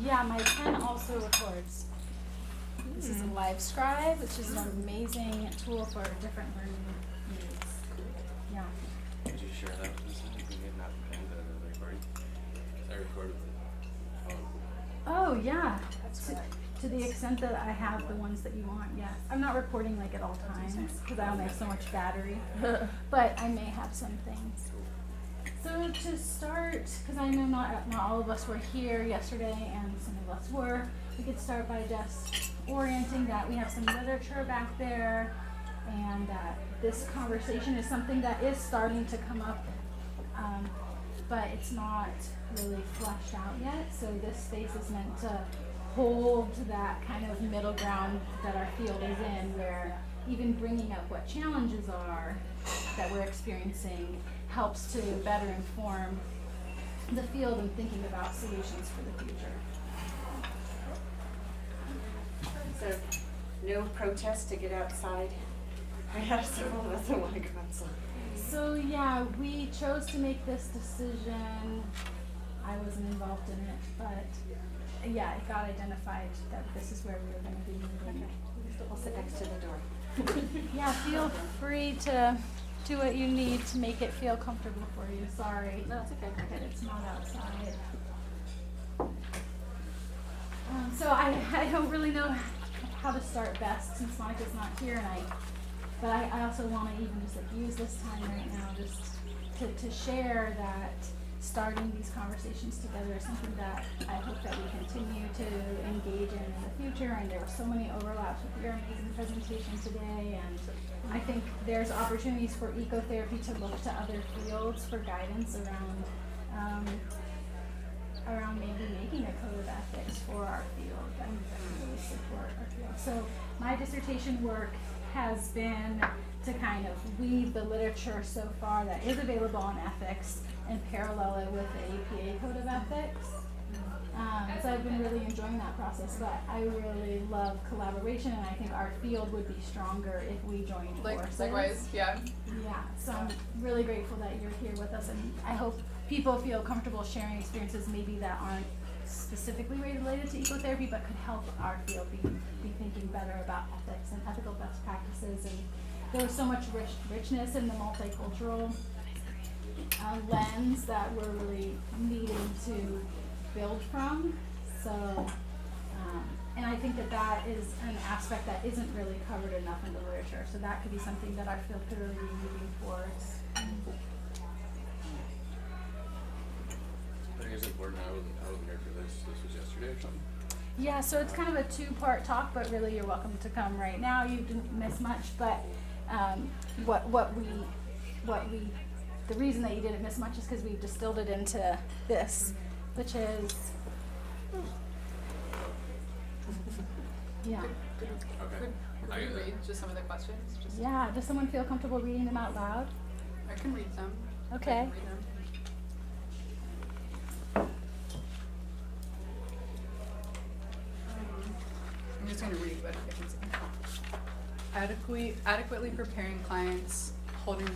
Yeah, my pen also records. This is a live scribe, which is an amazing tool for different learning needs. Yeah. Could you share that with us? You can get not pen the recording. I recorded it. Oh yeah. To the extent that I have the ones that you want, yes. I'm not recording like at all times because I only have so much battery, but I may have some things. So to start, because I know not all of us were here yesterday and some of us were, we could start by just orienting that we have some literature back there and that this conversation is something that is starting to come up, but it's not really fleshed out yet. So this space is meant to hold that kind of middle ground that our field is in, where even bringing up what challenges are that we're experiencing helps to better inform the field and thinking about solutions for the future. So, no protest to get outside? I have several of us that want to go outside. So yeah, we chose to make this decision. I wasn't involved in it, but yeah, it got identified that this is where we were going to be moving. We'll sit next to the door. Yeah, feel free to do what you need to make it feel comfortable for you. Sorry. No, it's okay. That it's not outside. So I don't really know how to start best since Monica's not here, but I also want to even just like use this time right now just to share that starting these conversations together is something that I hope that we continue to engage in the future. And there were so many overlaps with your amazing presentation today, and I think there's opportunities for ecotherapy to look to other fields for guidance around maybe making a code of ethics for our field and really support our field. So my dissertation work has been to kind of weave the literature so far that is available on ethics and parallel it with the APA code of ethics. So I've been really enjoying that process, but I really love collaboration, and I think our field would be stronger if we joined forces. Likewise, yeah. Yeah, so I'm really grateful that you're here with us, and I hope people feel comfortable sharing experiences maybe that aren't specifically related to ecotherapy, but could help our field be thinking better about ethics and ethical best practices. And there was so much richness in the multicultural lens that we're really needing to build from. So, and I think that is an aspect that isn't really covered enough in the literature. So that could be something that our field could really be moving towards. I think it's important. I wasn't here for this. This was yesterday or something. Yeah, so it's kind of a two-part talk, but really you're welcome to come right now. You didn't miss much, but the reason that you didn't miss much is because we've distilled it into this, which is, yeah. Okay. Could we read just some of the questions? Yeah, does someone feel comfortable reading them out loud? I can read them. Okay. I can read them. I'm just going to read what I can see. Adequately preparing clients, holding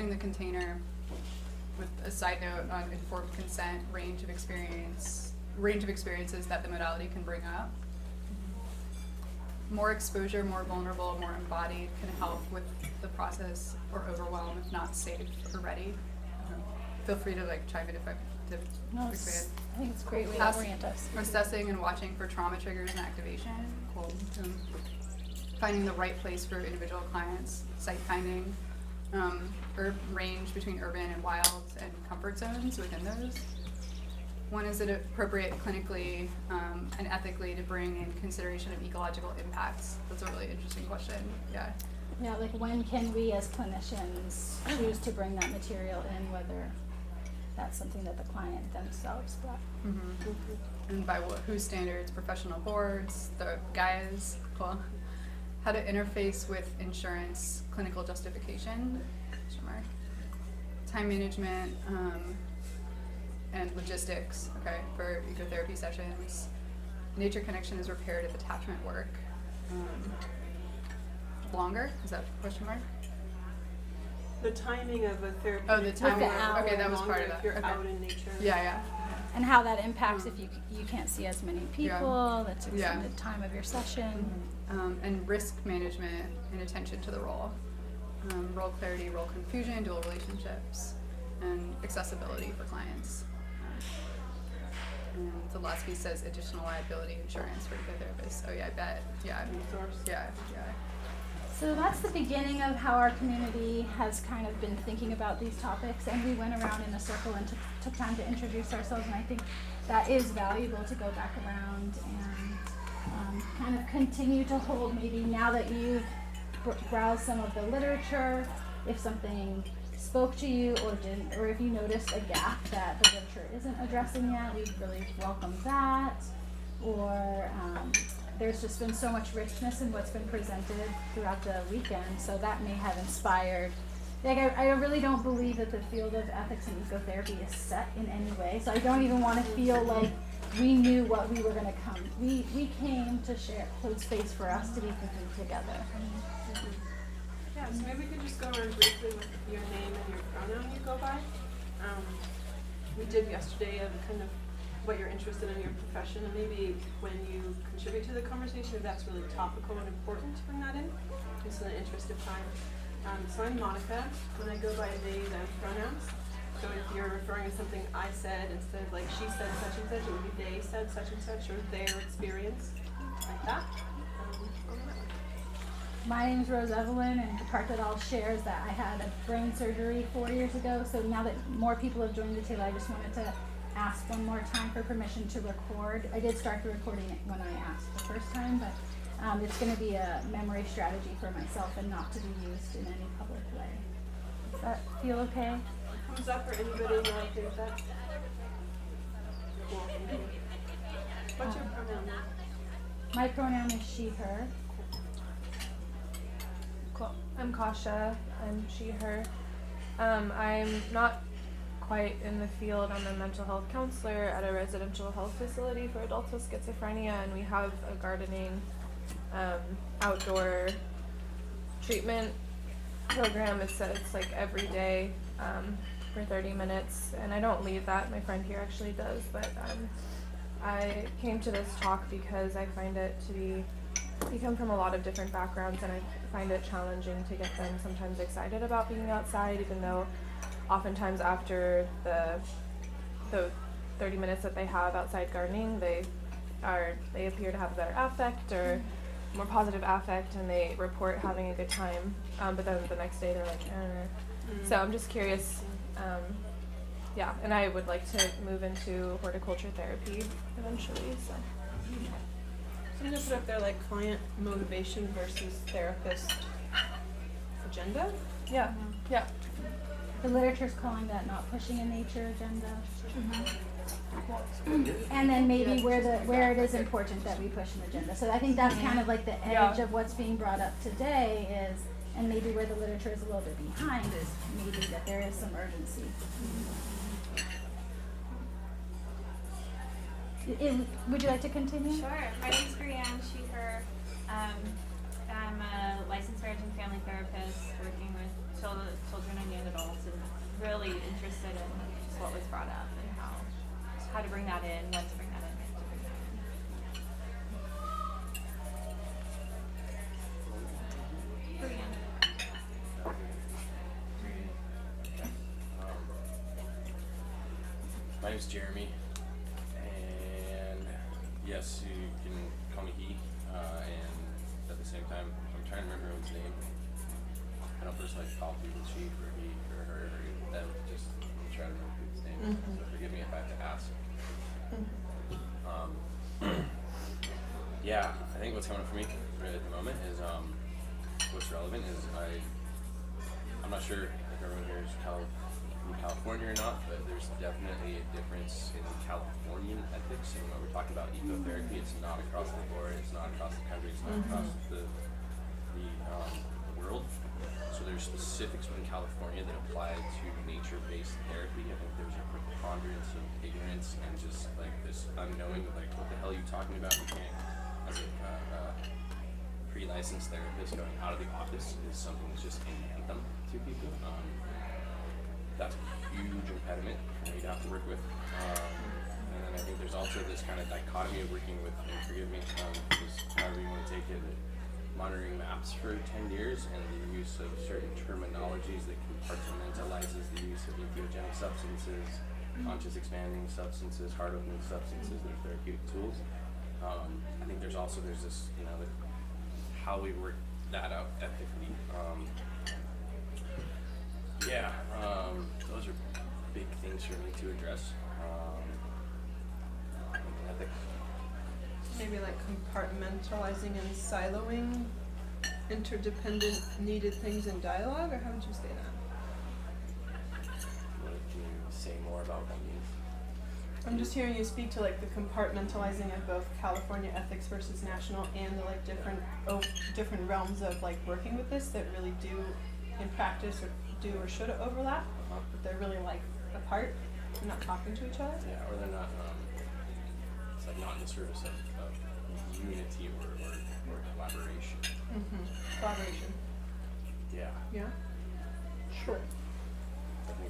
the container, with a side note on informed consent, range of experiences that the modality can bring up. More exposure, more vulnerable, more embodied can help with the process, or overwhelm if not safe or ready. Feel free to chime in if I to No, expand. I think it's a great way to orient us. Assessing and watching for trauma triggers and activation. Cool. Finding the right place for individual clients, site finding, range between urban and wild, and comfort zones within those. When is it appropriate clinically and ethically to bring in consideration of ecological impacts? That's a really interesting question. Yeah. Yeah, like when can we as clinicians choose to bring that material in, whether that's something that the client themselves brought. Mm-hmm. And by whose standards? Professional boards, the guys, cool. How to interface with insurance, clinical justification, time management, and logistics, okay, for ecotherapy sessions. Nature connection is reparative attachment work. Longer? Is that a question mark? The timing of a therapy. Oh, the timing. hour Okay, that was part of if that. you're Okay. out in nature. Yeah. and how that impacts if you can't see as many people, that's extended Yeah. time of your session. And risk management and attention to the role. Role clarity, role confusion, dual relationships, and accessibility for clients. And the last piece says additional liability insurance for ecotherapists. Oh yeah, I bet. Yeah. Yeah. So that's the beginning of how our community has kind of been thinking about these topics, and we went around in a circle and took time to introduce ourselves, and I think that is valuable to go back around and kind of continue to hold, maybe now that you've browsed some of the literature, if something spoke to you or didn't, or if you noticed a gap that the literature isn't addressing yet, we really welcome that. Or there's just been so much richness in what's been presented throughout the weekend, so that may have inspired. Like, I really don't believe that the field of ethics and ecotherapy is set in any way, so I don't even want to feel like we knew what we were going to come. We came to hold space for us to be thinking together. Yeah, so maybe we could just go around briefly with your name and your pronoun you go by. We did yesterday kind of what you're interested in your profession, and maybe when you contribute to the conversation, if that's really topical and important to bring that in, just in the interest of time. So I'm Monica, and I go by they, them pronouns. So if you're referring to something I said, instead of like she said such and such, it would be they said such and such, or their experience, like that. My name's Rose Evelyn, and the part that I'll share is that I had a brain surgery 4 years ago, so now that more people have joined the table, I just wanted to ask one more time for permission to record. I did start the recording when I asked the first time, but it's going to be a memory strategy for myself and not to be used in any public way. Does that feel okay? Thumbs up for anybody who okay with that? Cool, thank you. What's your pronoun now? My pronoun is she, her. Cool. I'm Kasha. I'm she, her. I'm not quite in the field. I'm a mental health counselor at a residential health facility for adults with schizophrenia, and we have a gardening outdoor treatment program. It's like every day for 30 minutes, and I don't lead that. My friend here actually does, but I came to this talk because I find it to we come from a lot of different backgrounds, and I find it challenging to get them sometimes excited about being outside, even though oftentimes after the 30 minutes that they have outside gardening, they appear to have a better affect or more positive affect, and they report having a good time, but then the next day they're like, So I'm just curious, and I would like to move into horticulture therapy eventually, so. So I'm going to put up there like client motivation versus therapist agenda. Yeah. The literature's calling that not pushing a nature agenda. And then maybe where it is important that we push an agenda. So I think that's kind of like the edge of what's being brought up today is, and maybe where the literature is a little bit behind is maybe that there is some urgency. Would you like to continue? Sure. My name's Brianne, she, her. I'm a licensed marriage and family therapist working with children and young adults, and really interested in just what was brought up and how to bring that in, when to bring that in, when to bring that in. Brianne. My name's Jeremy, and yes, you can call me he, and at the same time, I'm trying to remember everyone's name. I don't personally call people she or he or her or them, just try to remember people's names, so forgive me if I have to ask. Yeah, I think what's coming up for me right at the moment is, what's relevant is I'm not sure if everyone here is from California or not, but there's definitely a difference in Californian ethics, and when we're talking about ecotherapy, it's not across the board, it's not across the country, it's not across the world. So there's specifics within California that apply to nature-based therapy. I think there's a preponderance of ignorance and just like this unknowing of like, what the hell are you talking about? You can't, as a pre-licensed therapist, going out of the office is something that's just an anthem to people. That's a huge impediment for me to have to work with. And think there's also this kind of dichotomy of working with, and forgive me, just however you want to take it, monitoring maps for 10 years and the use of certain terminologies that compartmentalizes the use of entheogenic substances, conscious expanding substances, heart opening substances that are therapeutic tools. I think there's this, how we work that out ethically. Those are big things for me to address. Ethics. Maybe like compartmentalizing and siloing interdependent needed things in dialogue, or how would you say that? Can you say more about what that means? I'm just hearing you speak to like the compartmentalizing of both California ethics versus national, and the like different realms of like working with this that really do in practice or should overlap, but they're really like apart and not talking to each other. Yeah, or they're not. It's like not in the service of unity or collaboration. Collaboration. Yeah. Yeah. Sure.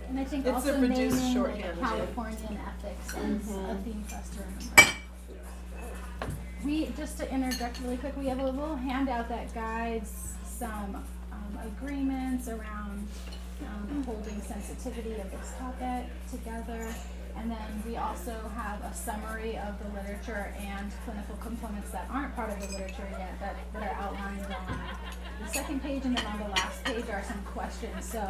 And I think It's also a reduced naming shorthand. Californian ethics as a theme for us to remember. We, just to interject really quick, we have a little handout that guides some agreements around holding sensitivity of this topic together. And then we also have a summary of the literature and clinical components that aren't part of the literature yet that are outlined on the second page, and then on the last page are some questions. So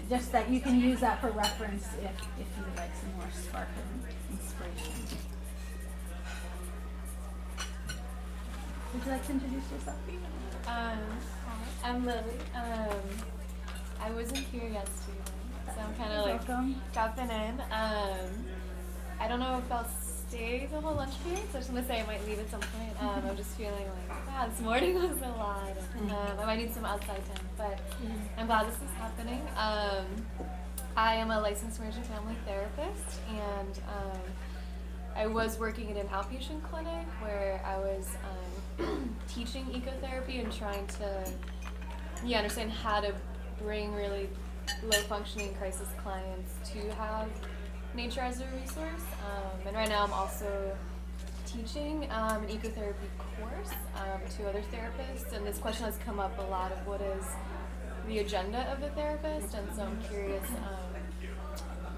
just that you can use that for reference if you would like some more spark and inspiration. Would you like to introduce yourself? Hi, I'm Lily. I wasn't here yesterday, so I'm kind of like dropping in. I don't know if I'll stay the whole lunch period, so I was just gonna say I might leave at some point. I'm just feeling like, wow, this morning was a lot. I might need some outside time, but I'm glad this is happening. I am a licensed marriage and family therapist, and I was working in an outpatient clinic where I was teaching ecotherapy and trying to understand how to bring really low-functioning crisis clients to have nature as a resource. And right now I'm also teaching an ecotherapy course to other therapists, and this question has come up a lot of what is the agenda of the therapist, and so I'm curious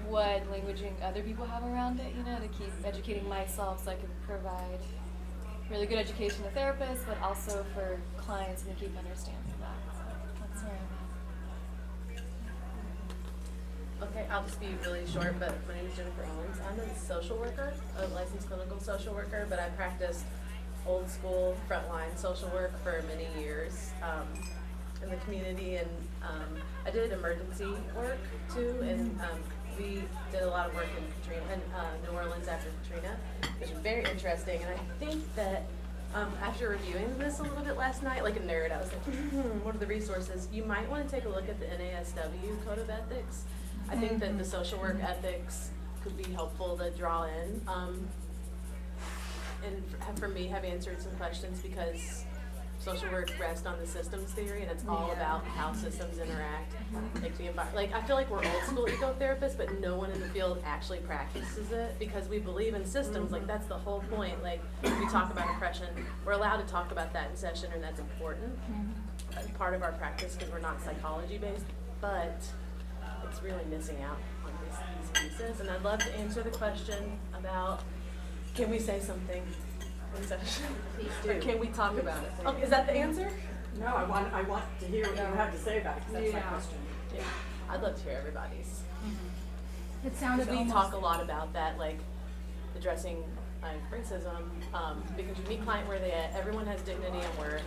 what languaging other people have around it, to keep educating myself so I can provide really good education to therapists, but also for clients and to keep understanding that. So that's where I'm at. Okay, I'll just be really short, but my name is Jennifer Owens. I'm a social worker, a licensed clinical social worker, but I practiced old school frontline social work for many years in the community, and I did emergency work too, and we did a lot of work in New Orleans after Katrina, which was very interesting, and I think that after reviewing this a little bit last night, like a nerd, I was like, what are the resources? You might want to take a look at the NASW Code of Ethics. I think that the social work ethics could be helpful to draw in, and for me have answered some questions, because social work rests on the systems theory, and it's all about how systems interact, like the environment. Like, I feel like we're old school ecotherapists, but no one in the field actually practices it, because we believe in systems. Like, that's the whole point. Like, we talk about oppression, we're allowed to talk about that in session, and that's important, part of our practice, because we're not psychology based, but it's really missing out on these pieces. And I'd love to answer the question about, can we say something in session? Please do. Or can we talk about it? Okay, is that the answer? No, I want to hear what you have to say about it, because that's my question. Yeah, I'd love to hear everybody's. It sounded We almost talk a lot about that, like addressing racism, because you meet client where they at, everyone has dignity and worth,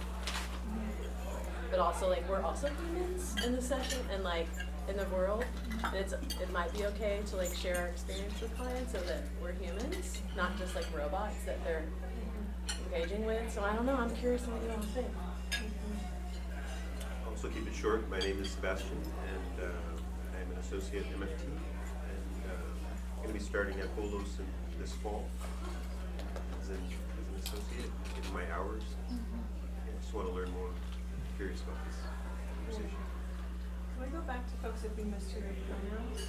but also like we're also humans in the session and like in the world, and it might be okay to like share our experience with clients so that we're humans, not just like robots that they're engaging with. So I don't know, I'm curious what you all think. Also keep it short. My name is Sebastian, and I'm an associate MFT, and I'm going to be starting at Bolos this fall as an associate, in my hours. I just want to learn more. Curious about this conversation. Can we go back to folks if we missed your pronouns?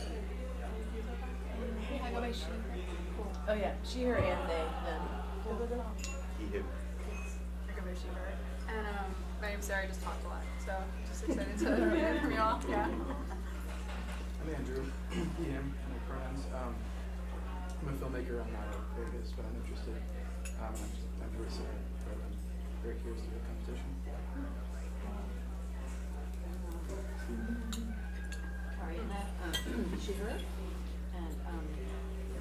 I go by she. Cool. Oh yeah, she, her, and they, them. He, him. I go by she, her. And my name's Sarah. I just talked a lot, so I'm just excited to hear from y'all. Yeah. I'm Andrew, he, him, my pronouns. I'm a filmmaker, I'm not a therapist, but I'm interested. I'm very sorry, but I'm very curious to the competition. She, her. And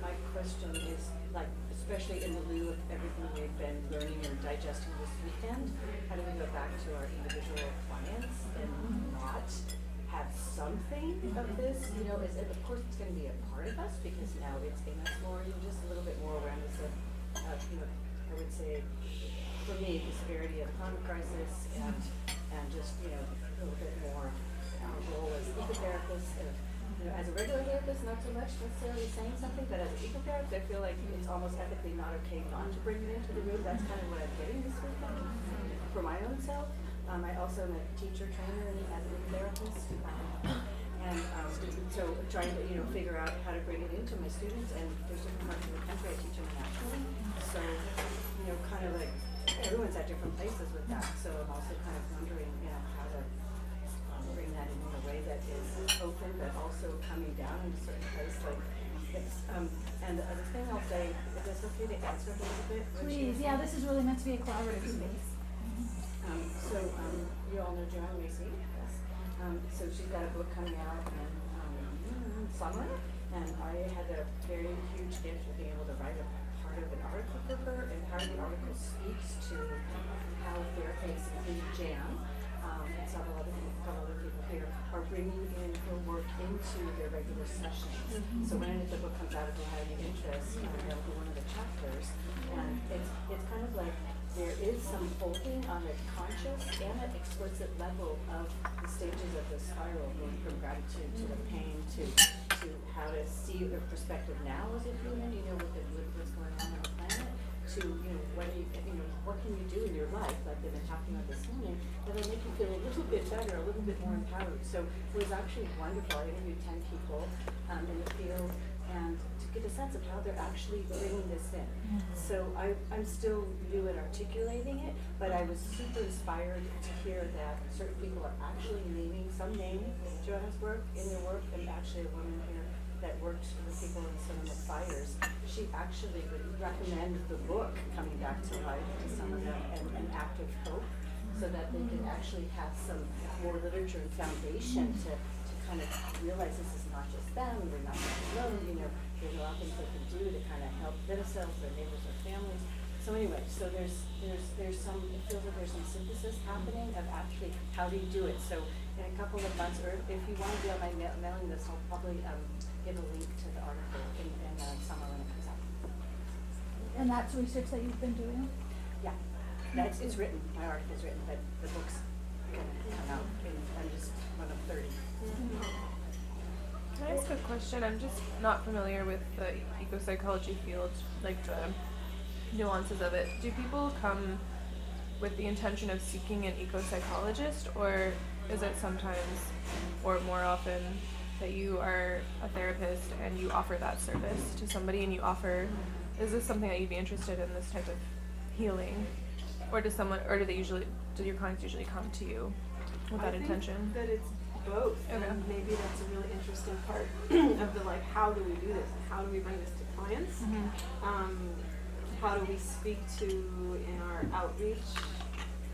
my question is, like, especially in the lieu of everything we've been learning or digesting this weekend, how do we go back to our individual clients and not have something of this? You know, of course it's going to be a part of us because now it's in us more, just a little bit more awareness of you know, I would say, for me, the severity of the climate crisis and just, you know, a little bit more role as ecotherapists. You know, as a regular therapist, not so much necessarily saying something, but as an ecotherapist, I feel like it's almost ethically not okay not to bring it into the room. That's kind of what I'm getting this weekend for my own self. I also am a teacher trainer as an ecotherapist, and so trying to, you know, figure out how to bring it into my students. And there's different parts of the country I teach internationally, so you know, kind of like everyone's at different places with that. So I'm also kind of wondering, you know, how to bring that in a way that is open, but also coming down in a certain place. Like, it's, and the other thing I'll say, is this okay to answer a little bit? Please, yeah, this is really meant to be a collaborative space. So you all know Joanne Macy, yes. So she's got a book coming out in summer, and I had a very huge gift of being able to write a part of an article for her, and part of the article speaks to how therapists, including Jan, and several other people here, are bringing in her work into their regular sessions. So when the book comes out, if you have any interest, that'll be one of the chapters. And it's kind of like there is some folding on a conscious and an explicit level of the stages of the spiral, going from gratitude to the pain to how to see your perspective now as a human, you know, with what's going on the planet, to, you know, what can you do in your life, like they've been talking about this morning, that'll make you feel a little bit better, a little bit more empowered. So it was actually wonderful. I interviewed 10 people in the field, and to get a sense of how they're actually bringing this in. So I'm still new at articulating it, but I was super inspired to hear that certain people are actually naming Joanna's work in their work, and actually a woman here that worked with people in Sonoma fires. She actually would recommend the book coming back to life to some of them, and an act of hope, so that they can actually have some more literature and foundation to kind of realize this is not just them, they're not alone, you know, there's a lot of things they can do to kind of help themselves, their neighbors, their families. So anyway, so there's some, it feels like there's some synthesis happening of actually how do you do it. So in a couple of months, or if you want to be on my mailing list, I'll probably give a link to the article in summer when it comes out. And that's research that you've been doing? Yeah, it's written, my article's written, but the book's gonna come out, and I'm just one of 30. Can I ask a question? I'm just not familiar with the ecopsychology field, like the nuances of it. Do people come with the intention of seeking an ecopsychologist, or is it sometimes, or more often, that you are a therapist and you offer that service to somebody, and you offer, is this something that you'd be interested in, this type of healing? Or do your clients usually come to you with that intention? I think that it's both, okay. And maybe that's a really interesting part of the, like, how do we do this? How do we bring this to clients? How do we speak to, in our outreach,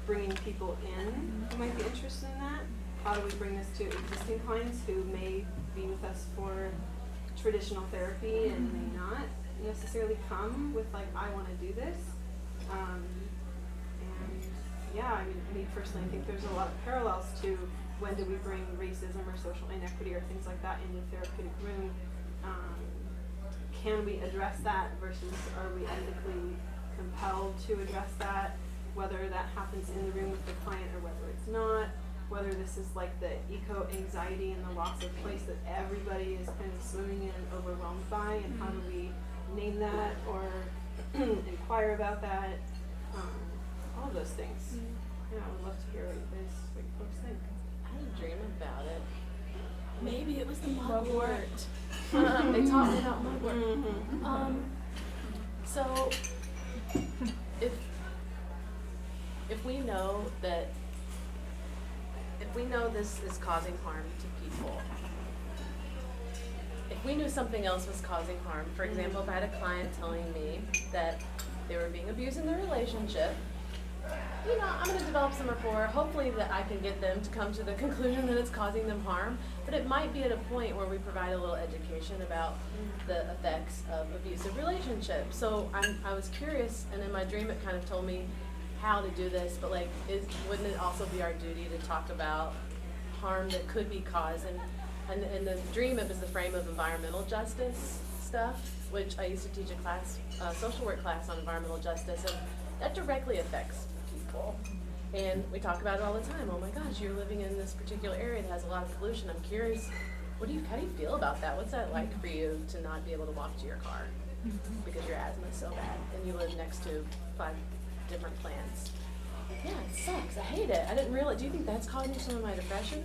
bringing people in who might be interested in that? How do we bring this to existing clients who may be with us for traditional therapy and may not necessarily come with, like, I want to do this? And yeah, I mean, personally, I think there's a lot of parallels to when do we bring racism or social inequity or things like that into the therapeutic room. Can we address that versus are we ethically compelled to address that, whether that happens in the room with the client or whether it's not, whether this is like the eco-anxiety and the loss of place that everybody is kind of swimming in and overwhelmed by, and how do we name that or inquire about that, all of those things. Yeah, I would love to hear what you folks think. I dream about it. Maybe it was the Mugwort. They taught me about mugwort. So, if we know that, if we know this is causing harm to people, if we knew something else was causing harm, for example, if I had a client telling me that they were being abused in their relationship, you know, I'm going to develop some rapport, hopefully that I can get them to come to the conclusion that it's causing them harm, but it might be at a point where we provide a little education about the effects of abusive relationships. So I was curious, and in my dream it kind of told me how to do this, but like, wouldn't it also be our duty to talk about harm that could be caused? And in the dream, it was the frame of environmental justice stuff, which I used to teach a class, social work class on environmental justice, and that directly affects people. And we talk about it all the time. Oh my gosh, you're living in this particular area that has a lot of pollution. I'm curious, how do you feel about that? What's that like for you to not be able to walk to your car because your asthma is so bad and you live next to 5 different plants? Yeah, it sucks. I hate it. I didn't realize. Do you think that's causing some of my depression?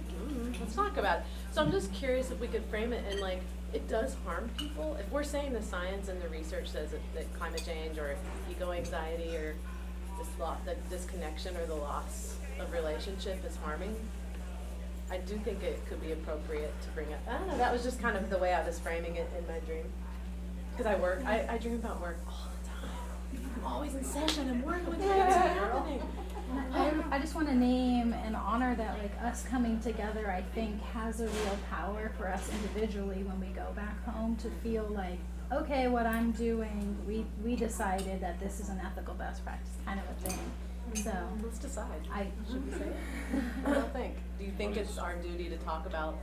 Let's talk about it. So I'm just curious if we could frame it in like, it does harm people. If we're saying the science and the research says that climate change or ego anxiety or the disconnection or the loss of relationship is harming, I do think it could be appropriate to bring up. I don't know. That was just kind of the way I was framing it in my dream. Because I dream about work all the time. I'm always in session. I'm working with things happening. I just want to name and honor that, like, us coming together, I think, has a real power for us individually when we go back home to feel like, okay, what I'm doing, we decided that this is an ethical best practice kind of a thing. So let's decide. Should we say it? What do you think? Do you think it's our duty to talk about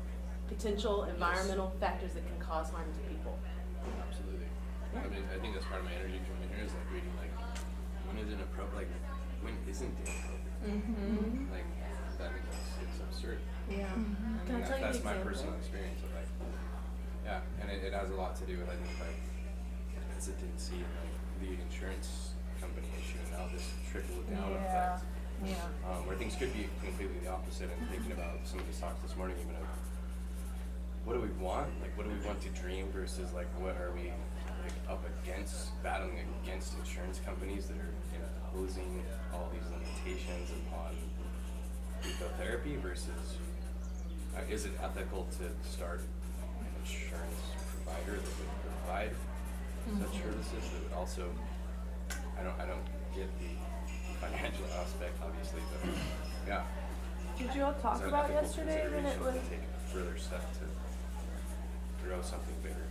potential environmental factors that can cause harm to people? Absolutely. Yeah. I mean, I think that's part of my energy coming here is like reading like, when is it appropriate? Like, when isn't it appropriate? Like, that it's absurd. Yeah. I mean, that's my personal experience of like, yeah, and it has a lot to do with, I think, like, hesitancy and like the insurance company issue and now this trickle down effect. Where things could be completely the opposite. And thinking about some of these talks this morning, even of what do we want? Like, what do we want to dream versus like what are we like up against, battling against insurance companies that are imposing all these limitations upon ecotherapy versus is it ethical to start an insurance provider that would provide such services that would also, I don't get the financial aspect obviously, but yeah. Did you all talk about yesterday when it was take a further step to grow something bigger?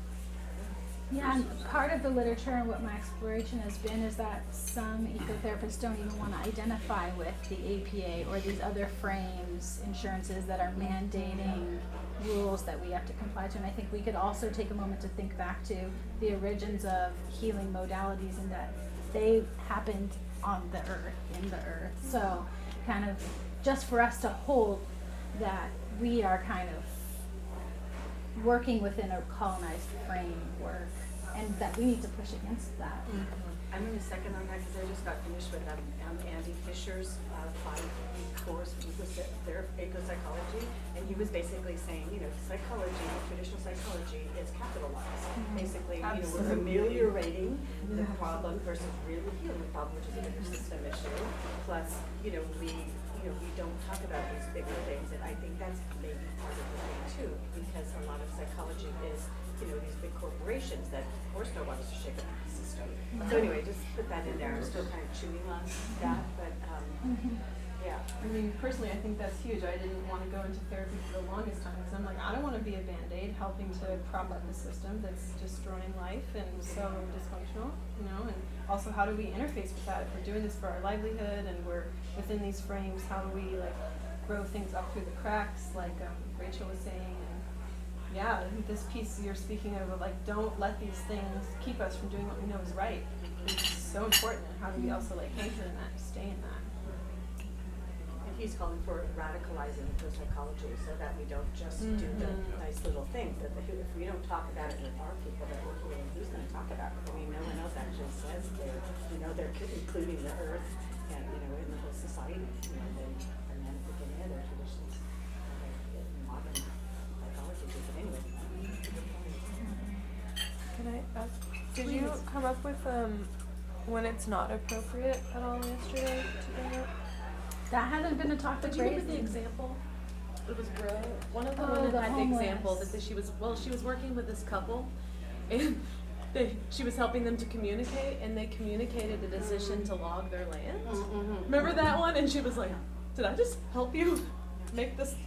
yeah, and part of the literature and what my exploration has been is that some ecotherapists don't even want to identify with the APA or these other frames, insurances that are mandating rules that we have to comply to. And I think we could also take a moment to think back to the origins of healing modalities and that they happened on the earth, in the earth. So kind of just for us to hold that we are kind of working within a colonized framework and that we need to push against that. I'm going to second on that because I just got finished with Andy Fisher's 5-week course with their ecopsychology, and he was basically saying, psychology, traditional psychology, is capitalized. Basically, we're ameliorating the problem versus really healing the problem, which is a bigger system issue. Plus, we don't talk about these bigger things, and I think that's maybe part of the thing too, because a lot of psychology is, these big corporations that, of course, don't want us to shake up the system. So anyway, just put that in there. I'm still kind of chewing on that, but yeah. I mean, personally, I think that's huge. I didn't want to go into therapy for the longest time because I'm like, I don't want to be a Band-Aid helping to prop up a system that's destroying life and so dysfunctional, and also how do we interface with that? If we're doing this for our livelihood and we're within these frames, how do we like grow things up through the cracks, like Rachel was saying? And yeah, I think this piece you're speaking of, like, don't let these things keep us from doing what we know is right. It's so important. And how do we also like anchor in that, stay in that? He's calling for radicalizing the psychology so that we don't just do the nice little things. That if we don't talk about it with our people that we're healing, who's going to talk about it? I mean, no one else actually says they're including the earth and, in the whole society. They are not picking in their traditions, modern psychology. But anyway. Can I ask? Did you come up with when it's not appropriate at all yesterday to bring up? That hasn't been a topic Do you remember the raised. example? It was one of the Oh, women the had homeless. the example that she was working with this couple, and she was helping them to communicate, and they communicated a decision to log their land. Remember that one? And she was like, "Did I just help you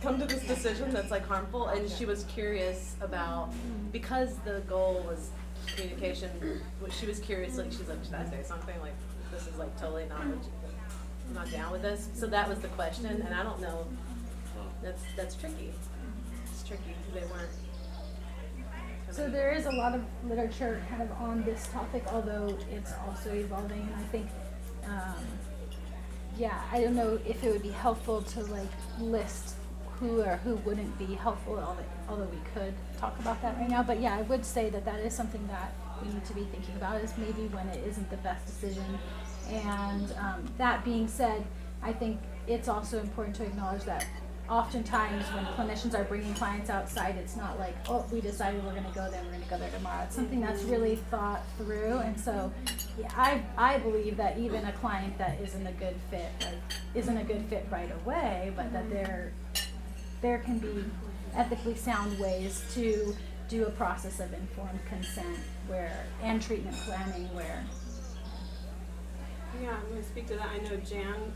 come to this decision that's like harmful?" And she was curious about, because the goal was communication. She was curious, like she's like, "Should I say something like this is like totally not what I'm not down with this?" So that was the question, and I don't know. That's tricky. It's tricky because they weren't. So there is a lot of literature kind of on this topic, although it's also evolving. And I think, I don't know if it would be helpful to like list who or who wouldn't be helpful, although we could talk about that right now. But yeah, I would say that is something that we need to be thinking about, is maybe when it isn't the best decision. And that being said, I think it's also important to acknowledge that oftentimes when clinicians are bringing clients outside, it's not like, oh, we decided we're going to go there, we're going to go there tomorrow. It's something that's really thought through. And so I believe that even a client that isn't a good fit right away, but that there can be ethically sound ways to do a process of informed consent and treatment planning where. Yeah, I'm going to speak to that. I know Jan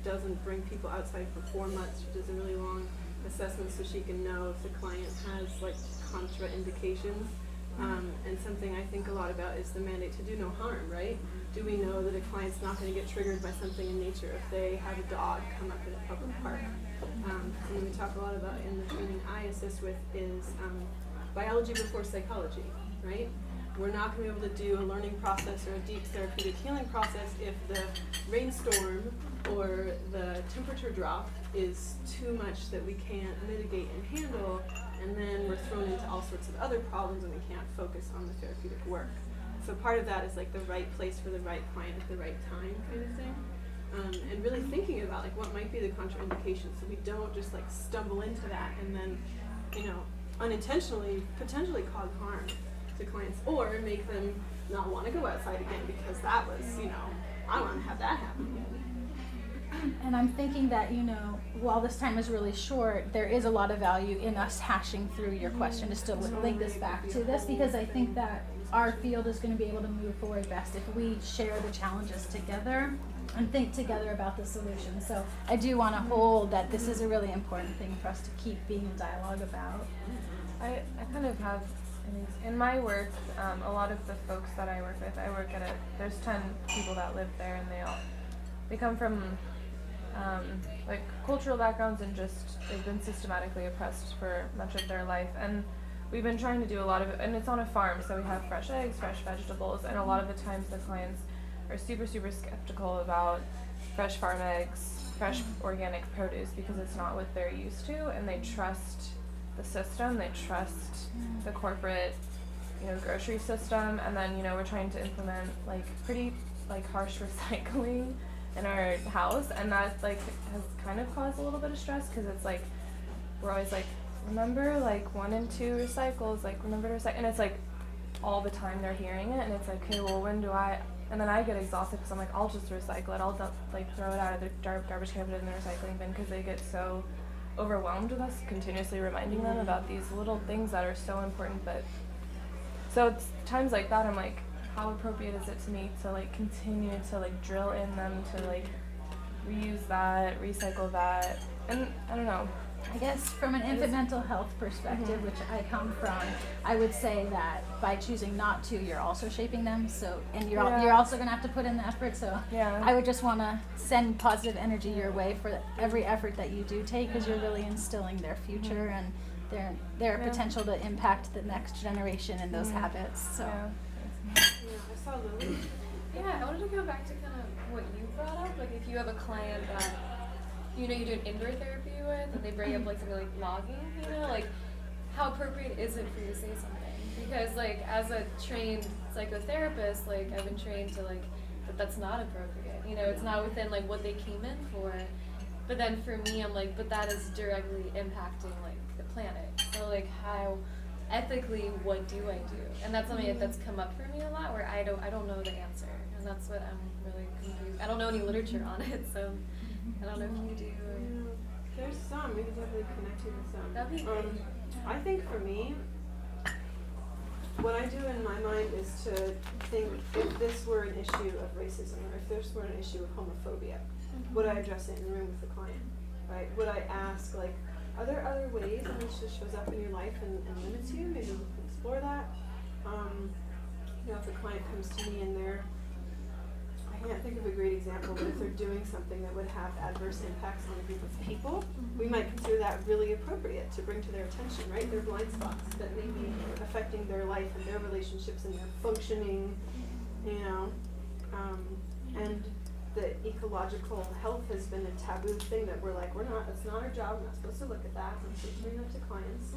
doesn't bring people outside for 4 months. She does a really long assessment so she can know if the client has like contraindications. And something I think a lot about is the mandate to do no harm, right? Do we know that a client's not going to get triggered by something in nature if they have a dog come up in a public park? And we talk a lot about in the training I assist with is biology before psychology, right? We're not going to be able to do a learning process or a deep therapeutic healing process if the rainstorm or the temperature drop is too much that we can't mitigate and handle, and then we're thrown into all sorts of other problems and we can't focus on the therapeutic work. So part of that is like the right place for the right client at the right time kind of thing. And really thinking about like what might be the contraindications so we don't just like stumble into that and then, unintentionally potentially cause harm to clients or make them not want to go outside again because that was, I don't want to have that happen again. And I'm thinking that, while this time is really short, there is a lot of value in us hashing through your question to still link this back to this, because I think that our field is going to be able to move forward best if we share the challenges together and think together about the solutions. So I do want to hold that this is a really important thing for us to keep being in dialogue about. I kind of have, in my work, a lot of the folks that I work with, there's 10 people that live there, and they come from like cultural backgrounds and just they've been systematically oppressed for much of their life. And we've been trying to do a lot of it, and it's on a farm, so we have fresh eggs, fresh vegetables, and a lot of the times the clients are super, super skeptical about fresh farm eggs, fresh organic produce, because it's not what they're used to, and they trust the system, they trust the corporate, grocery system, and then, we're trying to implement like pretty like harsh recycling in our house, and that like has kind of caused a little bit of stress, because it's like we're always like, remember like 1 and 2 recycles, like remember to recycle, and it's like all the time they're hearing it, and it's like, okay, well when do I, and then I get exhausted because I'm like, I'll just recycle it, I'll throw it out of the garbage can, put it in the recycling bin, because they get so overwhelmed with us continuously reminding them about these little things that are so important. But so it's times like that I'm like, how appropriate is it to me to like continue to like drill in them to like reuse that, recycle that, and I don't know. I guess from an infant mental health perspective, which I come from, I would say that by choosing not to, you're also shaping them. So, and you're also going to have to put in the effort. So, I would just want to send positive energy your way for every effort that you do take, because you're really instilling their future and their potential to impact the next generation in those habits. So, I saw Lily. Yeah, I wanted to go back to kind of what you brought up. Like, if you have a client that you do an indoor therapy with, and they bring up like something like logging, like how appropriate is it for you to say something? Because like as a trained psychotherapist, like I've been trained to like that's not appropriate. It's not within like what they came in for. But then for me, I'm like, but that is directly impacting like the planet. So like how ethically, what do I do? And that's something that's come up for me a lot, where I don't know the answer, and that's what I'm really confused. I don't know any literature on it, so I don't know if you do. Yeah, there's some. We can definitely connect you with some. That'd be great. I think for me, what I do in my mind is to think, if this were an issue of racism, or if this were an issue of homophobia, would I address it in the room with the client, right? Would I ask, like, are there other ways in which this shows up in your life and limits you? Maybe we can explore that. You know, if a client comes to me and I can't think of a great example, but if they're doing something that would have adverse impacts on a group of people, we might consider that really appropriate to bring to their attention, right? Their blind spots that may be affecting their life and their relationships and their functioning, you know. And the ecological health has been a taboo thing that we're like, it's not our job, we're not supposed to look at that, and so bring that to clients.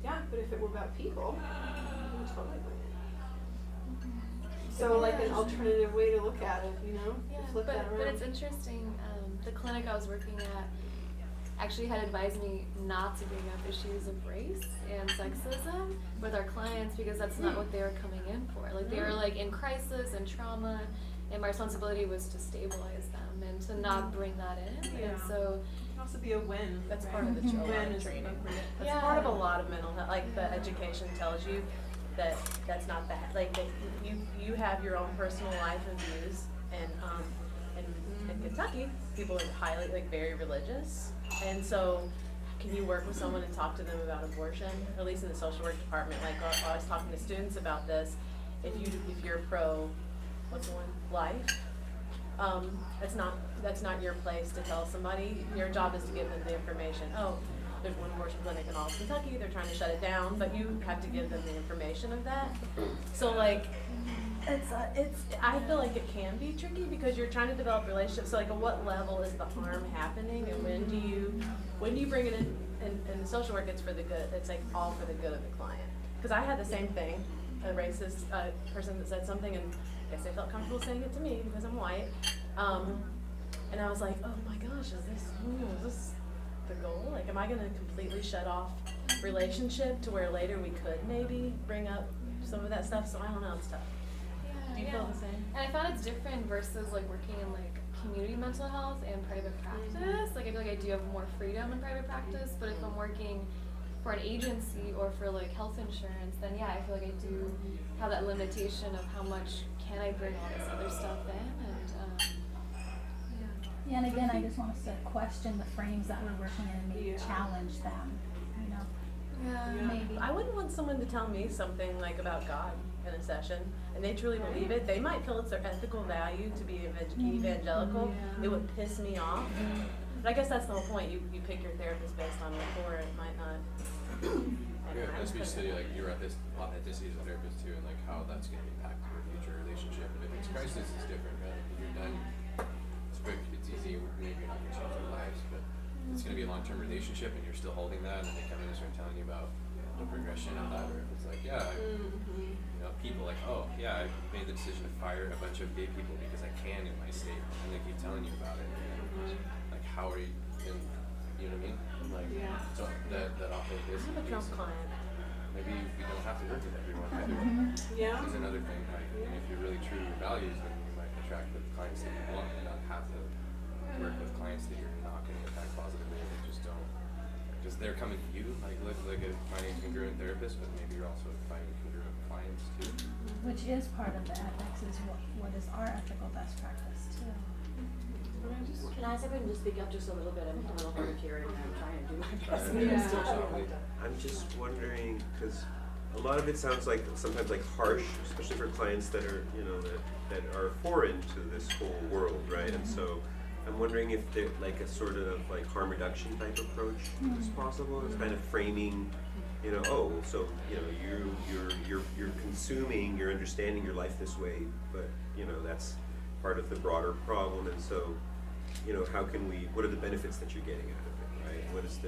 Yeah, but if it were about people, we would totally bring it. So like an alternative way to look at it, you know? Yeah, Flip that around. but it's interesting. The clinic I was working at actually had advised me not to bring up issues of race and sexism with our clients, because that's not what they were coming in for. Like, they were like in crisis and trauma, and my responsibility was to stabilize them and to not bring that in. Yeah. And so It can also be a win. That's right? part of the Win is training. appropriate. That's part of a lot of mental health. Like, the education tells you that that's not the like that you have your own personal life and views, and in Kentucky, people are highly, like, very religious, and so can you work with someone and talk to them about abortion? At least in the social work department, like, I was talking to students about this. If you're pro, what's the one, life, that's not your place to tell somebody. Your job is to give them the information. Oh, there's one abortion clinic in all of Kentucky, they're trying to shut it down, but you have to give them the information of that. So, like, I feel like it can be tricky because you're trying to develop relationships. So, like, at what level is the harm happening, and when do you bring it in? In the social work, it's for the good. It's like all for the good of the client. Because I had the same thing. A racist person that said something, and I guess they felt comfortable saying it to me because I'm white. And I was like, oh my gosh, is this the goal? Like, am I going to completely shut off relationship to where later we could maybe bring up some of that stuff? So I don't know, it's tough. yeah, Do you feel the same? And I found it's different versus like working in like community mental health and private practice. Like, I feel like I do have more freedom in private practice, but if I'm working for an agency or for like health insurance, then yeah, I feel like I do have that limitation of how much can I bring all this other stuff in, and Yeah, and again, I just want us to question the frames that we're working in and maybe challenge them, you know? yeah. Maybe. I wouldn't want someone to tell me something like about God in a session, and they truly believe it. They might feel it's their ethical value to be evangelical. It would piss me off. But I guess that's the whole point. You pick your therapist based on rapport. It might not. Yeah, as we say, like, your authenticity as a therapist too, and like how that's going to impact your future relationship. And if it's crisis, it's different, right? If you're done, it's quick, it's easy. Maybe you're not going to change their lives, but it's going to be a long-term relationship, and you're still holding that, and they come in and start telling you about the progression of that, or if it's like, yeah, you know, people like, oh yeah, I made the decision to fire a bunch of gay people because I can in my state, and they keep telling you about it. And, like, how are you? You know what I mean? Like, so that authenticity. I have a Trump client. Maybe we don't have to work with everyone either. Yeah. Is another thing. Like, and if you're really true to your values, then you might attract the clients that you want, and not have to work with clients that you're not going to impact positively. That just don't. Just they're coming to you. Like a finding a congruent therapist, but maybe you're also finding congruent clients too. Which is part of the ethics, is what is our ethical best practice too. Can I ask everyone to speak up just a little bit? I'm a little hard of hearing, and I'm trying to do my best. I'm just wondering, because a lot of it sounds like sometimes like harsh, especially for clients that are, you know, that are foreign to this whole world, right? And so I'm wondering if there like a sort of like harm reduction type approach is possible. It's kind of framing, you know, oh, so you know, you're consuming, you're understanding your life this way, but you know that's part of the broader problem, and so, you know, how can we? What are the benefits that you're getting out of it, right? What is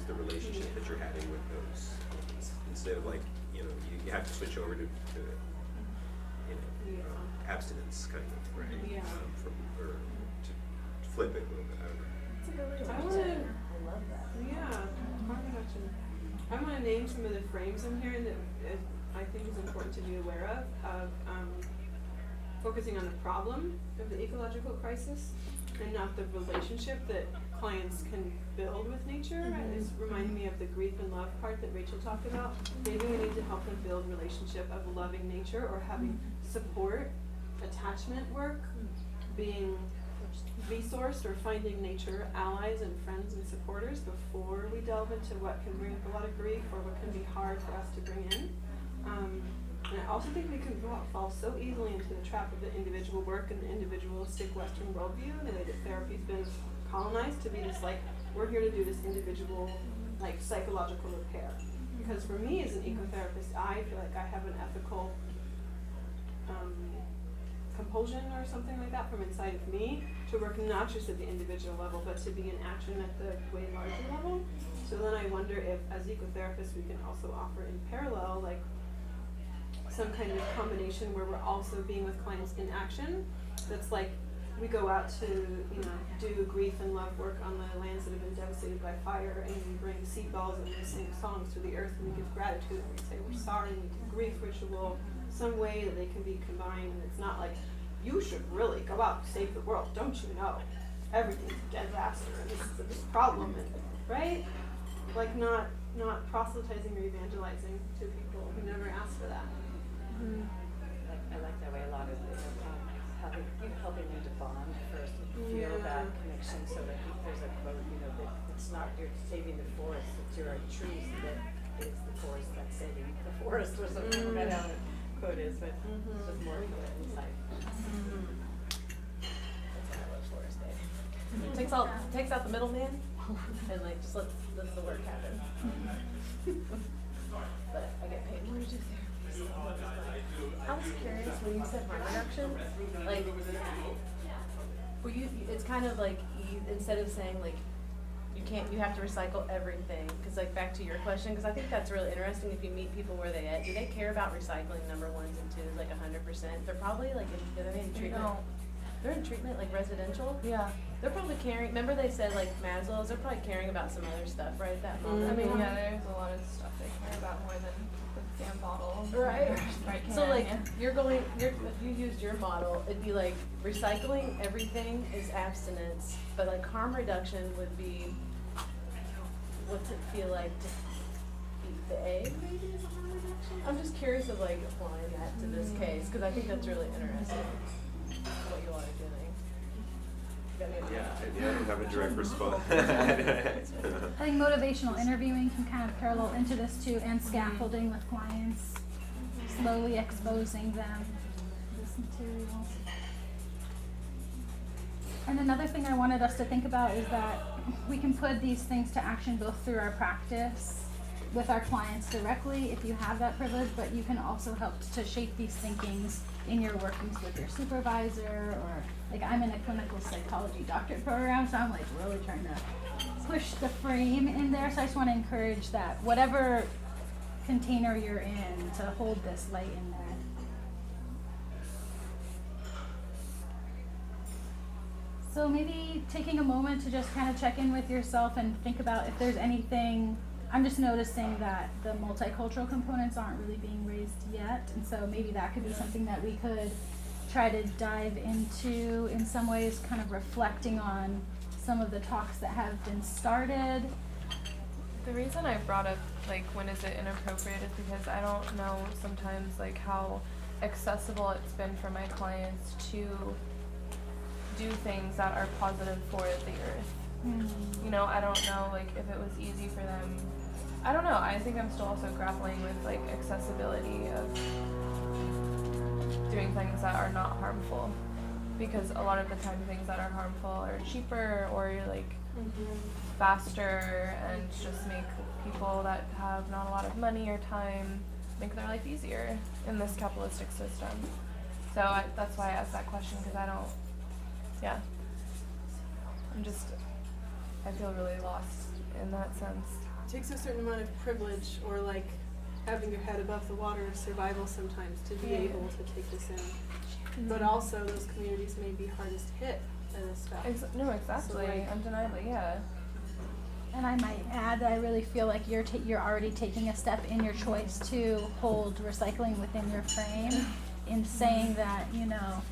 the relationship that you're having with those? Instead of like, you know, you have to switch over to you know, abstinence kind of, right? Yeah. Or to flip it a little bit. I don't know. That's a good way to I put it. would. I love that. Yeah. Harm reduction. I want to name some of the frames in here that I think is important to be aware of focusing on the problem of the ecological crisis and not the relationship that clients can build with nature. It's reminding me of the grief and love part that Rachel talked about. Maybe we need to help them build relationship of loving nature or having support, attachment work, being resourced or finding nature allies and friends and supporters before we delve into what can bring up a lot of grief or what can be hard for us to bring in. And I also think we can fall so easily into the trap of the individual work and the individualistic Western worldview and the way that therapy's been colonized to be this like, we're here to do this individual like psychological repair. Because for me as an ecotherapist, I feel like I have an ethical compulsion or something like that from inside of me to work not just at the individual level, but to be in action at the way larger level. So then I wonder if as ecotherapists we can also offer in parallel like some kind of combination where we're also being with clients in action. That's like we go out to, you know, do grief and love work on the lands that have been devastated by fire, and we bring seed balls and we sing songs to the earth and we give gratitude and we say we're sorry and we do grief ritual, some way that they can be combined. And it's not like, you should really go out and save the world, don't you know? Everything's a disaster and this is a big problem, and, right? Like not proselytizing or evangelizing to people who never asked for that. I like that way a lot of helping them to bond first and feel that connection so that there's a quote, you know, that it's not you're saving the forest, it's your trees that is the forest that's saving the forest or something. I forgot how the quote is, but there's more to it inside. That's why I love Forest Day. Takes out the middleman and like just lets the work happen. But I get paid more to do therapy. I was curious when you said harm reduction, like, it's kind of like, instead of saying like, you have to recycle everything, because like back to your question, because I think that's really interesting if you meet people where they at, do they care about recycling number ones and twos like 100%? They're probably like, are they in treatment? No. They're in treatment, like residential? Yeah. They're probably caring, remember they said like Maslow's, they're probably caring about some other stuff right at that moment. I mean, yeah, there's a lot of stuff they care about more than the damn bottle. Right. So like, if you used your model, it'd be like recycling everything is abstinence, but like harm reduction would be, what's it feel like to eat the egg maybe is a harm reduction? I'm just curious of like applying that to this case, because I think that's really interesting, what you all are doing. Yeah, I don't have a direct response. I think motivational interviewing can kind of parallel into this too, and scaffolding with clients, slowly exposing them to this material. And another thing I wanted us to think about is that we can put these things to action both through our practice with our clients directly if you have that privilege, but you can also help to shape these thinkings in your workings with your supervisor, or like I'm in a clinical psychology doctorate program, so I'm like really trying to push the frame in there. So I just want to encourage that whatever container you're in, to hold this light in there. So maybe taking a moment to just kind of check in with yourself and think about if there's anything. I'm just noticing that the multicultural components aren't really being raised yet, and so maybe that could be something that we could try to dive into in some ways, kind of reflecting on some of the talks that have been started. The reason I brought up like when is it inappropriate is because I don't know sometimes like how accessible it's been for my clients to do things that are positive for the earth. You know, I don't know like if it was easy for them. I don't know. I think I'm still also grappling with like accessibility of doing things that are not harmful, because a lot of the time things that are harmful are cheaper or you're like faster and just make people that have not a lot of money or time make their life easier in this capitalistic system. So that's why I asked that question, because I feel really lost in that sense. It takes a certain amount of privilege or like having your head above the water of survival sometimes to be able to take this in. But also those communities may be hardest hit in this stuff. No, exactly. So like, undeniably, yeah. And I might add that I really feel like you're already taking a step in your choice to hold recycling within your frame in saying that, you know,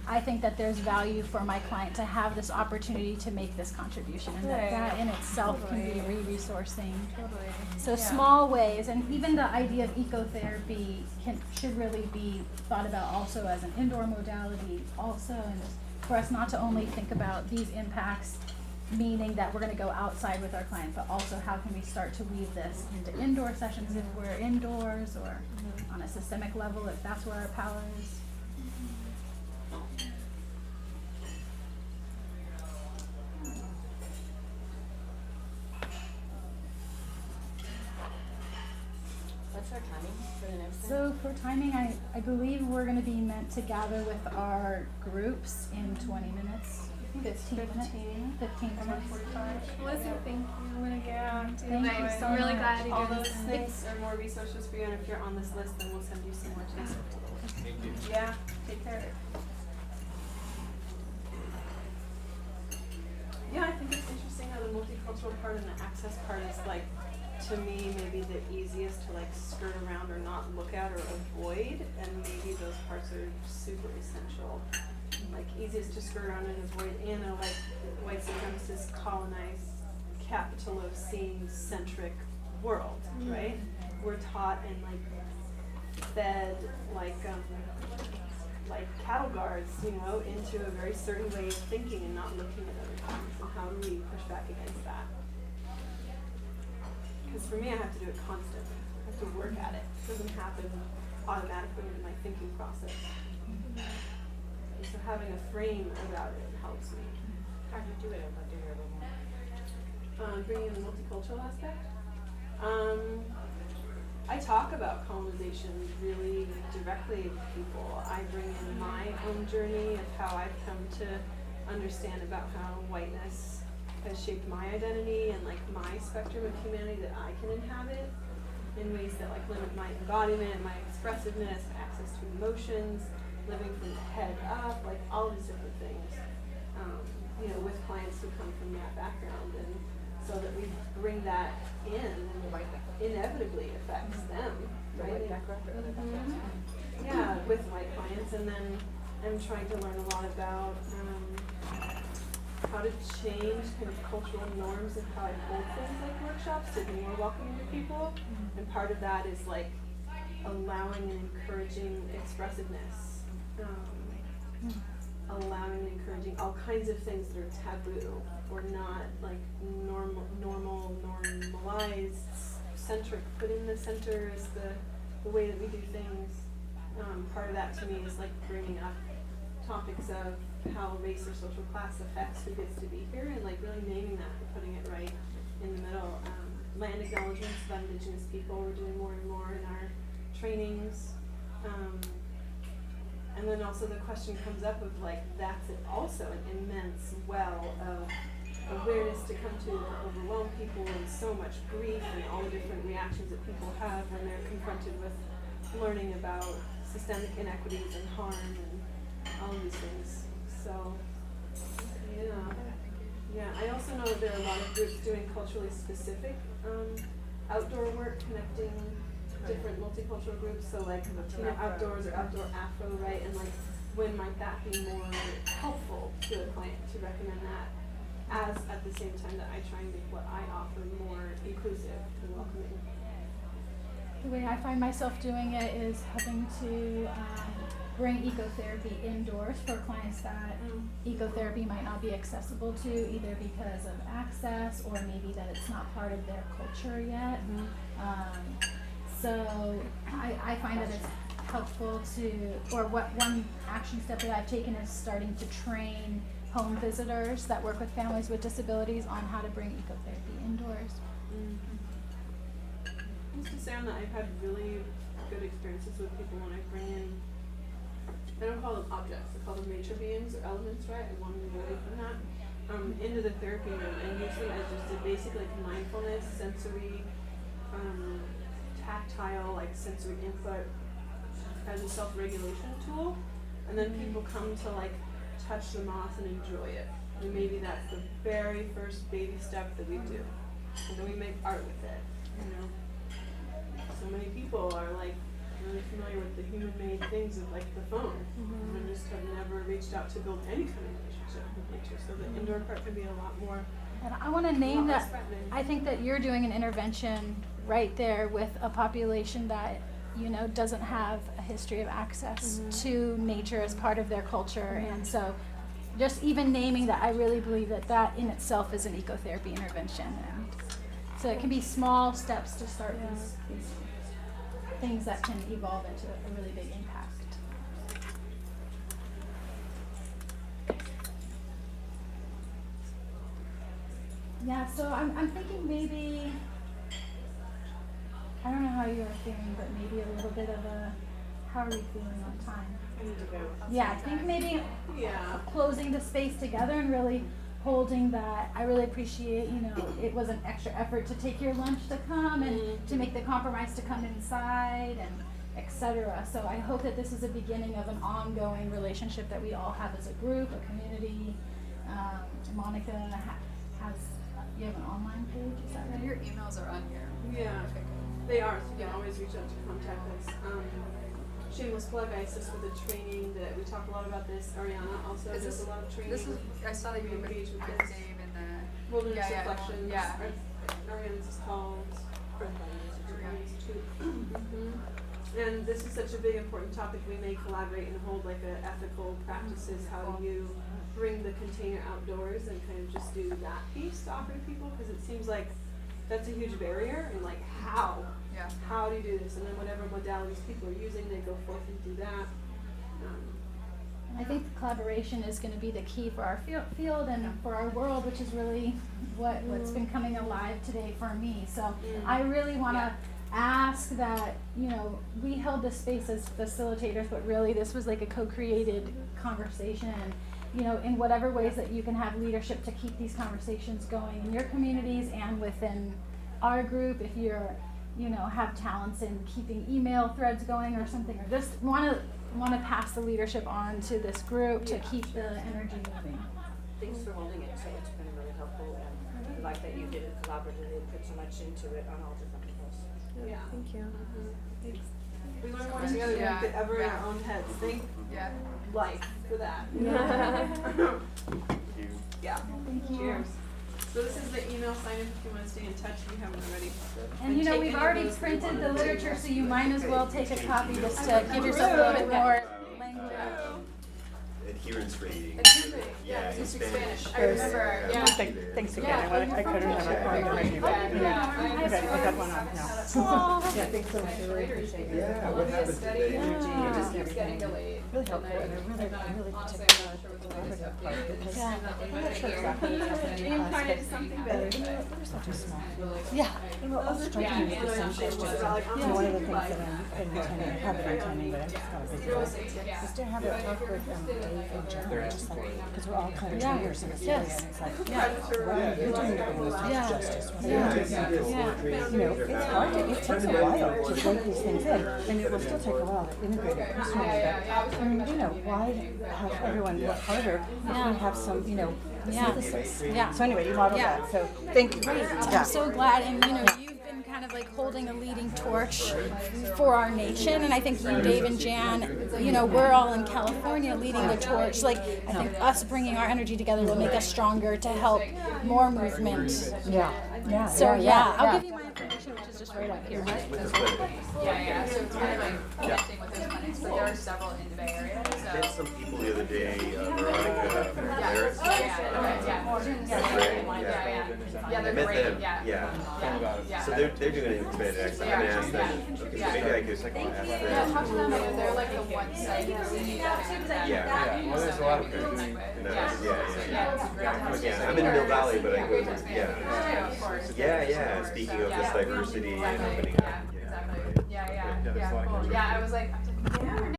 I think that there's value for my client to have this opportunity to make this contribution, and that in itself can be re-resourcing. Totally. So Yeah. small ways, and even the idea of ecotherapy should really be thought about also as an indoor modality also, and for us not to only think about these impacts, meaning that we're going to go outside with our client, but also how can we start to weave this into indoor sessions if we're indoors, or on a systemic level if that's where our power is. What's our timing for the next one? So for timing, I believe we're going to be meant to gather with our groups in 20 minutes. I think it's 15 minutes. 15 minutes. 45. Melissa, thank you. Yeah. Thank you so I'm really much. glad you All did those this. things are more resources for you, and if you're on this list, then we'll send you some more tips. Thank you. Yeah, take care. Yeah, I think it's interesting how the multicultural part and the access part is like, to me, maybe the easiest to like skirt around or not look at or avoid, and maybe those parts are super essential. Like easiest to skirt around and avoid in a like white supremacist colonized capitalocene-centric world, right? We're taught and like fed like cattle guards, you know, into a very certain way of thinking and not looking at other things. And how do we push back against that? Because for me, I have to do it constantly. I have to work at it. It doesn't happen automatically in my thinking process. And so having a frame about it helps me. How do you do it? I'd love to hear a little more. Bringing in the multicultural aspect. I talk about colonization really directly with people. I bring in my own journey of how I've come to understand about how whiteness has shaped my identity and like my spectrum of humanity that I can inhabit in ways that like limit my embodiment, my expressiveness, access to emotions, living from the head up, like all these different things. You know, with clients who come from that background, and so that we bring that in and inevitably affects them, right? Yeah, with white clients, and then I'm trying to learn a lot about how to change kind of cultural norms and how I hold things like workshops to be more welcoming to people. And part of that is like allowing and encouraging expressiveness, allowing and encouraging all kinds of things that are taboo or not like normalized, centric, put in the center is the way that we do things. Part of that to me is like bringing up topics of how race or social class affects who gets to be here, and like really naming that and putting it right in the middle. Land acknowledgements of Indigenous people, we're doing more and more in our trainings. And then also the question comes up of like, that's also an immense well of awareness to come to that overwhelm people, and so much grief and all the different reactions that people have when they're confronted with learning about systemic inequities and harm and all of these things. So, yeah. I also know that there are a lot of groups doing culturally specific outdoor work, connecting different multicultural groups. So like, you know, outdoors or outdoor Afro, right? And like, when might that be more helpful to a client to recommend that, as at the same time that I try and make what I offer more inclusive and welcoming. The way I find myself doing it is helping to bring ecotherapy indoors for clients that ecotherapy might not be accessible to, either because of access or maybe that it's not part of their culture yet. So I find that it's helpful to, or one action step that I've taken is starting to train home visitors that work with families with disabilities on how to bring ecotherapy indoors. Just to say on that, I've had really good experiences with people when I bring in, I don't call them objects, I call them nature beings or elements, right? I want to move away from that, into the therapy room and use them as just a basic like mindfulness, sensory, tactile, like sensory input as a self-regulation tool. And then people come to like touch the moss and enjoy it. And maybe that's the very first baby step that we do. and then we make art with it, you know. So many people are like really familiar with the human-made things of like the phone, and just have never reached out to build any kind of relationship with nature. So the indoor part can be a lot more. And I want to name that. I think that you're doing an intervention right there with a population that, you know, doesn't have a history of access to nature as part of their culture, and so just even naming that, I really believe that that in itself is an ecotherapy intervention. And so it can be small steps to start these things that can evolve into a really big impact. Yeah, so I'm thinking maybe, I don't know how you are feeling, but maybe a little bit of a, how are you feeling on time? I need to go. Yeah, I think maybe Yeah. closing the space together and really holding that. I really appreciate, you know, it was an extra effort to take your lunch to come and to make the compromise to come inside and etc. So I hope that this is a beginning of an ongoing relationship that we all have as a group, a community. Monica has, you have an online page, is that right? Your emails are on here. Yeah, Okay, good. they are. So you can always reach out to contact us. Shameless plug, I assist with the training that we talk a lot about this. Ariana also does a lot of training. This is, I saw that you were engage with with this. Dave in the Wilderness Reflections. Yeah. Ariana's is called And this is such a big important topic. We may collaborate and hold like a ethical practices. How do you bring the container outdoors and kind of just do that piece to offer to people? Because it seems like that's a huge barrier. And like how do you do this? And then whatever modalities people are using, they go forth and do that. I think the collaboration is going to be the key for our field and for our world, which is really what's been coming alive today for me. So I really want to ask that, you know, we held this space as facilitators, but really this was like a co-created conversation. And, you know, in whatever ways that you can have leadership to keep these conversations going in your communities and within our group, if you're, you know, have talents in keeping email threads going or something, or just want to pass the leadership on to this group to keep the energy moving. Thanks for holding it, so it's been really helpful, and I like that you did it collaboratively and put so much into it on all different levels. Yeah. Thank you. Thanks. We learn more together than we could ever in our own heads. Thank life for that. Thank you. Yeah. Cheers. So this is the email sign up if you want to stay in touch if you haven't already. And you know, we've already printed the literature, so you might as well take a copy just to give yourself a little bit more language. Adherence rating. Yeah, in Spanish. I remember. Yeah. Thanks again. I couldn't have a conversation about it. Okay, I got one on now. Yeah, thanks so much. I really appreciate it. Yeah, what happened today? It just keeps getting delayed. Really helpful, and I really Honestly, particularly I'm not sure what the like latest the update part is. because Yeah. I'm not sure exactly what's happening in class, but something better. they're such a small. Yeah. And we're all struggling with the same questions. And one of the things that I've been attending, I have been attending, but I'm just not a big deal, is to have a talk with Dave and John, just like, because we're all kind of trainers in this area, and it's like, well, you're doing the research justice. You know, it's hard to, it takes a while to take these things in, and it will still take a while to integrate it personally, but, I mean, you know, why have everyone work harder if we have some, you know, synthesis? So anyway, you modeled that, so thank you. I'm so glad, and you know, you've been kind of like holding a leading torch for our nation, and I think you, Dave and Jan, you know, we're all in California leading the torch. Like, I think us bringing our energy together will make us stronger to help more movement. So I'll give you my information, which is just right up here. So it's kind of like connecting with those clinics, but there are several in the Bay Area. I met some people the other day, Veronica from Paris. They're great. So they're doing an expanded access. I'm gonna ask them. Okay, so maybe I could ask them. Talk to them. They're like the one site in the city that Well, there's a lot of people. I'm in Mill Valley, but I go to Speaking of this diversity and opening up. I was like,